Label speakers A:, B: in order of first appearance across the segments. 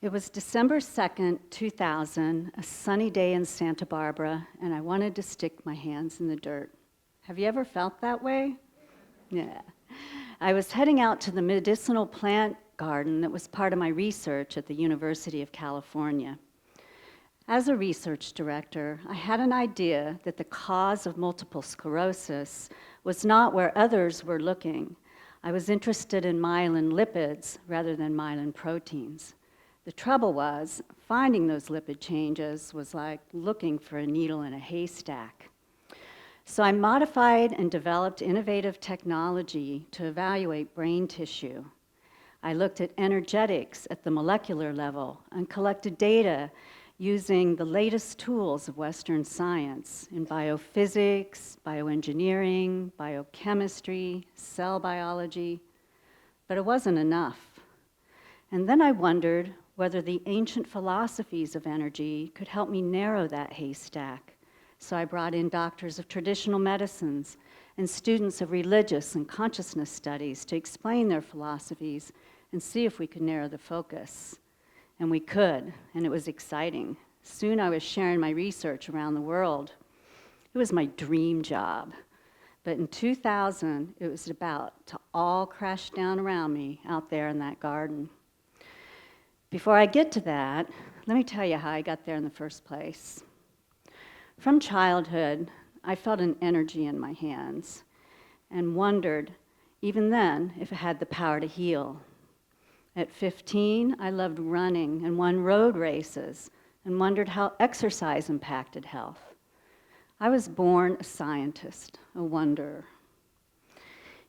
A: It was December 2nd, 2000, a sunny day in Santa Barbara, and I wanted to stick my hands in the dirt. Have you ever felt that way? Yeah. I was heading out to the medicinal plant garden that was part of my research at the University of California. As a research director, I had an idea that the cause of multiple sclerosis was not where others were looking. I was interested in myelin lipids rather than myelin proteins. The trouble was, finding those lipid changes was like looking for a needle in a haystack. So I modified and developed innovative technology to evaluate brain tissue. I looked at energetics at the molecular level and collected data using the latest tools of Western science in biophysics, bioengineering, biochemistry, cell biology, but it wasn't enough. And then I wondered whether the ancient philosophies of energy could help me narrow that haystack. So I brought in doctors of traditional medicines and students of religious and consciousness studies to explain their philosophies and see if we could narrow the focus. And we could, and it was exciting. Soon I was sharing my research around the world. It was my dream job. But in 2000, it was about to all crash down around me out there in that garden. Before I get to that, let me tell you how I got there in the first place. From childhood, I felt an energy in my hands and wondered, even then, if it had the power to heal. At 15, I loved running and won road races and wondered how exercise impacted health. I was born a scientist, a wonderer.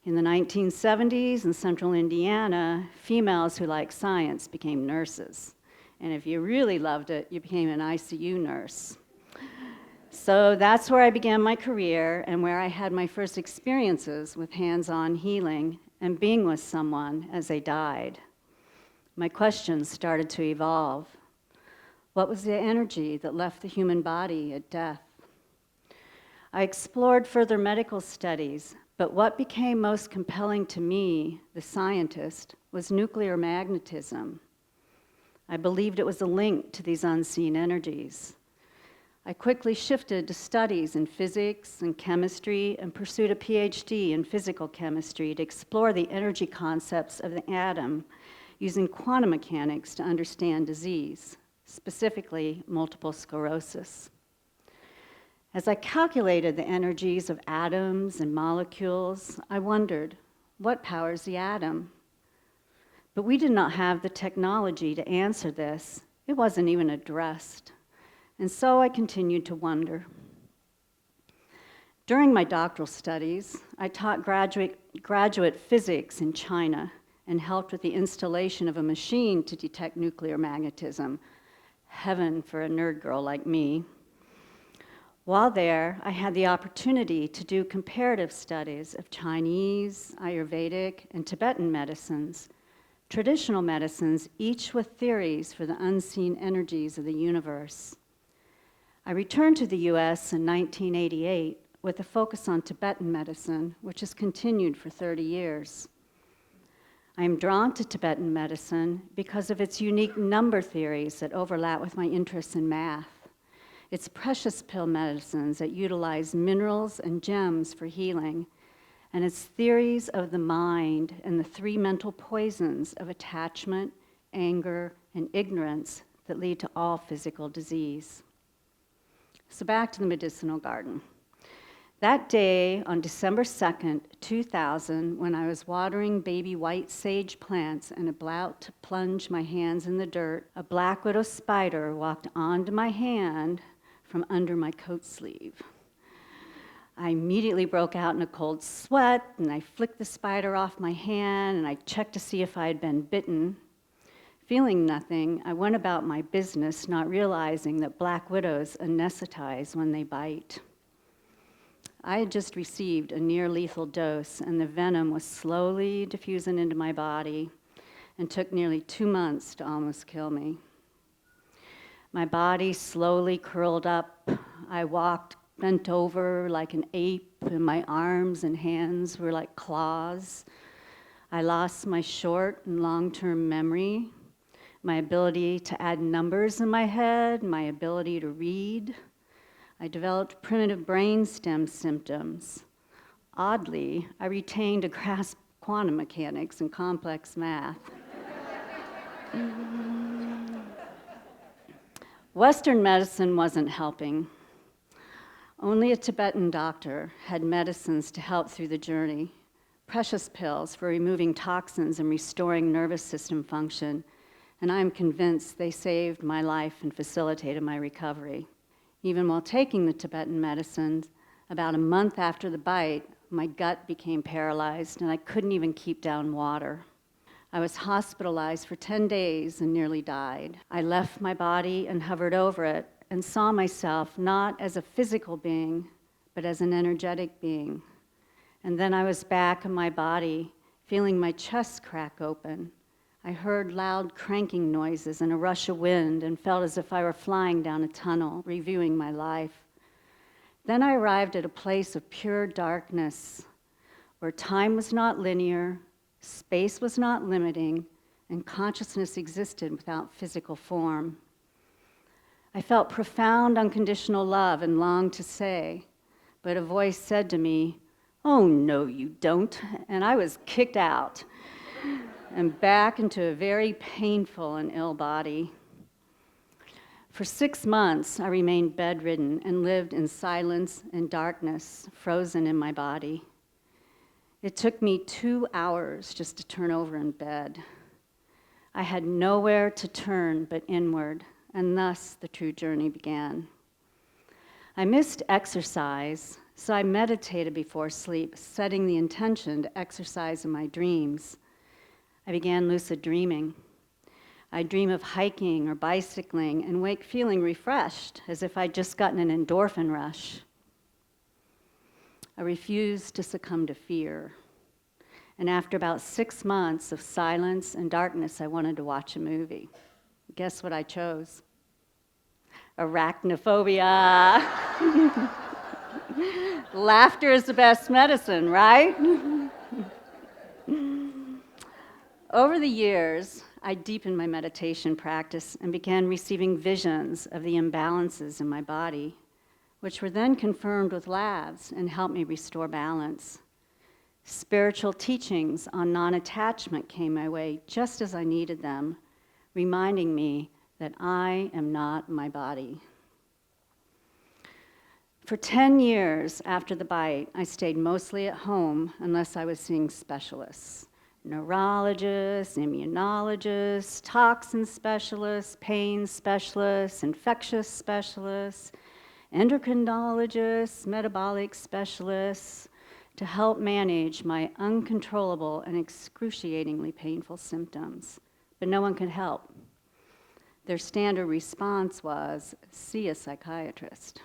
A: In the 1970s in central Indiana, females who liked science became nurses. And if you really loved it, you became an ICU nurse. So that's where I began my career and where I had my first experiences with hands-on healing and being with someone as they died. My questions started to evolve. What was the energy that left the human body at death? I explored further medical studies, but what became most compelling to me, the scientist, was nuclear magnetism. I believed it was a link to these unseen energies. I quickly shifted to studies in physics and chemistry and pursued a PhD in physical chemistry to explore the energy concepts of the atom using quantum mechanics to understand disease, specifically multiple sclerosis. As I calculated the energies of atoms and molecules, I wondered, what powers the atom? But we did not have the technology to answer this. It wasn't even addressed. And so I continued to wonder. During my doctoral studies, I taught graduate physics in China and helped with the installation of a machine to detect nuclear magnetism. Heaven for a nerd girl like me. While there, I had the opportunity to do comparative studies of Chinese, Ayurvedic, and Tibetan medicines, traditional medicines, each with theories for the unseen energies of the universe. I returned to the US in 1988 with a focus on Tibetan medicine, which has continued for 30 years. I am drawn to Tibetan medicine because of its unique number theories that overlap with my interests in math. It's precious pill medicines that utilize minerals and gems for healing, and its theories of the mind and the three mental poisons of attachment, anger, and ignorance that lead to all physical disease. So back to the medicinal garden. That day, on December 2nd, 2000, when I was watering baby white sage plants and about to plunge my hands in the dirt, a black widow spider walked onto my hand from under my coat sleeve. I immediately broke out in a cold sweat, and I flicked the spider off my hand, and I checked to see if I had been bitten. Feeling nothing, I went about my business, not realizing that black widows anesthetize when they bite. I had just received a near-lethal dose, and the venom was slowly diffusing into my body and took nearly 2 months to almost kill me. My body slowly curled up. I walked bent over like an ape, and my arms and hands were like claws. I lost my short and long-term memory. my ability to add numbers in my head, my ability to read. I developed primitive brainstem symptoms. Oddly, I retained a grasp of quantum mechanics and complex math. Western medicine wasn't helping. Only a Tibetan doctor had medicines to help through the journey, precious pills for removing toxins and restoring nervous system function, and I am convinced they saved my life and facilitated my recovery. Even while taking the Tibetan medicines, about a month after the bite, my gut became paralyzed and I couldn't even keep down water. I was hospitalized for 10 days and nearly died. I left my body and hovered over it and saw myself not as a physical being, but as an energetic being. And then I was back in my body, feeling my chest crack open. I heard loud cranking noises and a rush of wind and felt as if I were flying down a tunnel, reviewing my life. Then I arrived at a place of pure darkness, where time was not linear, space was not limiting, and consciousness existed without physical form. I felt profound unconditional love and longed to say, but a voice said to me, "Oh, no, you don't," and I was kicked out and back into a very painful and ill body. For 6 months, I remained bedridden and lived in silence and darkness, frozen in my body. It took me 2 hours just to turn over in bed. I had nowhere to turn but inward, and thus the true journey began. I missed exercise, so I meditated before sleep, setting the intention to exercise in my dreams. I began lucid dreaming. I dream of hiking or bicycling and wake feeling refreshed, as if I'd just gotten an endorphin rush. I refused to succumb to fear. And after about 6 months of silence and darkness, I wanted to watch a movie. Guess what I chose? Arachnophobia. Laughter is the best medicine, right? Over the years, I deepened my meditation practice and began receiving visions of the imbalances in my body, which were then confirmed with labs and helped me restore balance. Spiritual teachings on non-attachment came my way just as I needed them, reminding me that I am not my body. For 10 years after the bite, I stayed mostly at home unless I was seeing specialists. Neurologists, immunologists, toxin specialists, pain specialists, infectious specialists, endocrinologists, metabolic specialists, to help manage my uncontrollable and excruciatingly painful symptoms. But no one could help. Their standard response was, see a psychiatrist.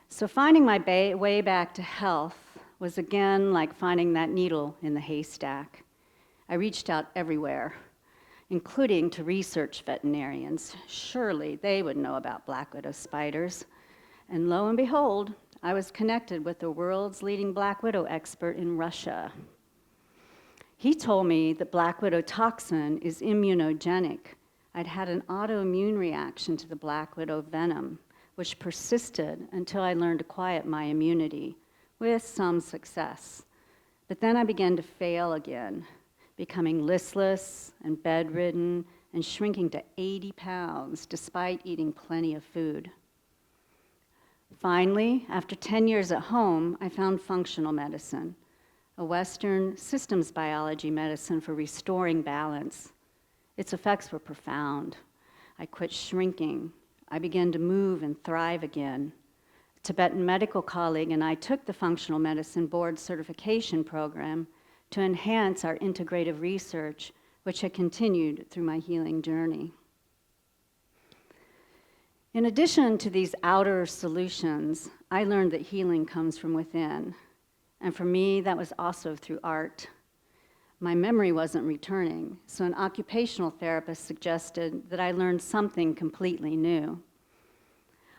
A: So finding my way back to health was again like finding that needle in the haystack. I reached out everywhere, including to research veterinarians. Surely they would know about black widow spiders. And lo and behold, I was connected with the world's leading black widow expert in Russia. He told me that black widow toxin is immunogenic. I'd had an autoimmune reaction to the black widow venom, which persisted until I learned to quiet my immunity, with some success. But then I began to fail again, becoming listless and bedridden and shrinking to 80 pounds despite eating plenty of food. Finally, after 10 years at home, I found functional medicine, a Western systems biology medicine for restoring balance. Its effects were profound. I quit shrinking. I began to move and thrive again. A Tibetan medical colleague and I took the functional medicine board certification program to enhance our integrative research, which had continued through my healing journey. In addition to these outer solutions, I learned that healing comes from within. And for me, that was also through art. My memory wasn't returning, so an occupational therapist suggested that I learn something completely new.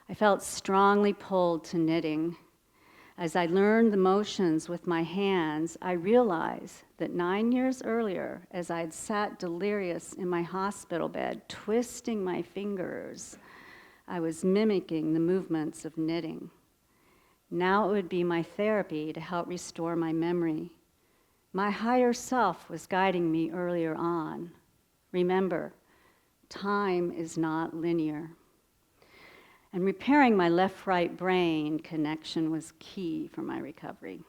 A: I felt strongly pulled to knitting. As I learned the motions with my hands, I realized that 9 years earlier, as I'd sat delirious in my hospital bed, twisting my fingers, I was mimicking the movements of knitting. Now it would be my therapy to help restore my memory. My higher self was guiding me earlier on. Remember, time is not linear. And repairing my left-right brain connection was key for my recovery.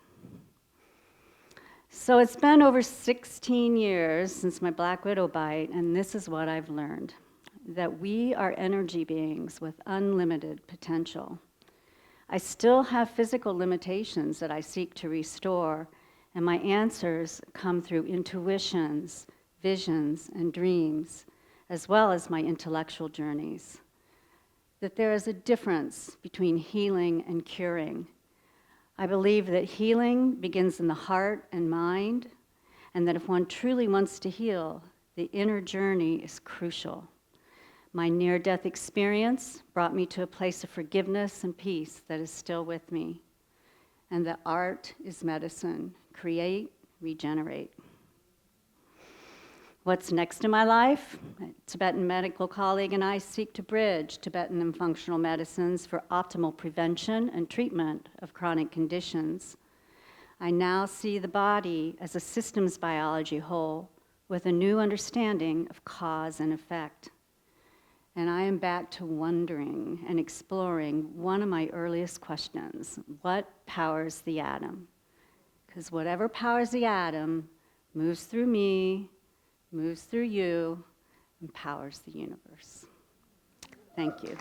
A: So it's been over 16 years since my Black Widow bite, and this is what I've learned, that we are energy beings with unlimited potential. I still have physical limitations that I seek to restore, and my answers come through intuitions, visions, and dreams, as well as my intellectual journeys. That there is a difference between healing and curing. I believe that healing begins in the heart and mind, and that if one truly wants to heal, the inner journey is crucial. My near-death experience brought me to a place of forgiveness and peace that is still with me. And that art is medicine. Create, regenerate. What's next in my life? A Tibetan medical colleague and I seek to bridge Tibetan and functional medicines for optimal prevention and treatment of chronic conditions. I now see the body as a systems biology whole with a new understanding of cause and effect. And I am back to wondering and exploring one of my earliest questions: what powers the atom? Because whatever powers the atom moves through me, moves through you, and powers the universe. Thank you.